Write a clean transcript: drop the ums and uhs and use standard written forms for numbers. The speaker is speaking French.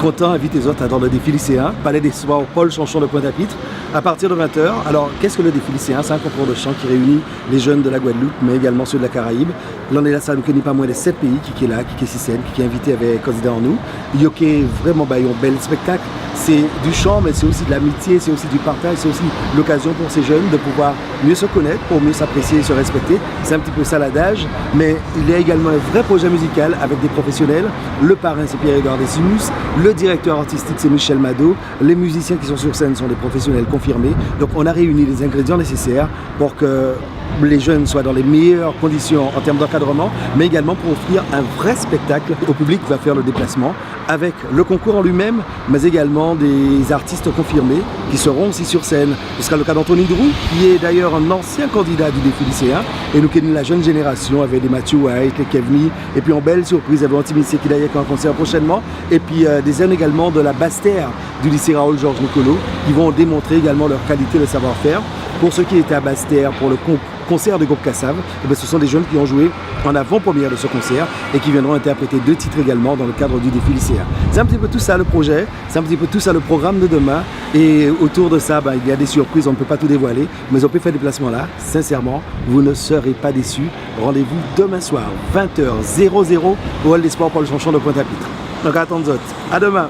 content d'inviter les autres dans le défi lycéen, Palais des Sports Paul Chanchon de Pointe-à-Pitre, à partir de 20h. Alors, qu'est-ce que le défi lycéen? C'est un concours de chant qui réunit les jeunes de la Guadeloupe, mais également ceux de la Caraïbe. L'on est là, ça ne connaît pas moins de 7 pays qui est là, qui est Sissène, qui est invité avec candidat en nous. Il y a vraiment un bel spectacle. C'est du chant, mais c'est aussi de l'amitié, c'est aussi du partage, c'est aussi l'occasion pour ces jeunes de pouvoir mieux se connaître, pour mieux s'apprécier et se respecter. C'est un petit peu ça l'adage, mais il y a également un vrai projet musical avec des professionnels. Le parrain, c'est Pierre-Édouard Décimus, le directeur artistique, c'est Michel Mado, les musiciens qui sont sur scène sont des professionnels confirmés. Donc on a réuni les ingrédients nécessaires pour que les jeunes soient dans les meilleures conditions en termes d'encadrement, mais également pour offrir un vrai spectacle au public qui va faire le déplacement, avec le concours en lui-même, mais également des artistes confirmés qui seront aussi sur scène. Ce sera le cas d'Anthony Drou, qui est d'ailleurs un ancien candidat du défi lycéen, et nous qui sommes la jeune génération avec des Mathieu White, les Kevni, et puis en belle surprise avec Antimissé qui d'ailleurs un concert prochainement, et puis des jeunes également de la Basse-Terre du lycée Raoul Georges Nicolo, qui vont démontrer également leur qualité, le savoir-faire. Pour ceux qui étaient à Basse-Terre pour le concert de groupe Cassav, ce sont des jeunes qui ont joué en avant-première de ce concert et qui viendront interpréter 2 titres également dans le cadre du défi lycéen. C'est un petit peu tout ça le projet, c'est un petit peu tout ça le programme de demain, et autour de ça, il y a des surprises, on ne peut pas tout dévoiler, mais on peut faire des placements là. Sincèrement, vous ne serez pas déçus. Rendez-vous demain soir, 20h00 au Hall des Sports Paul Chanchon de Pointe-à-Pitre. Donc attendez, à demain.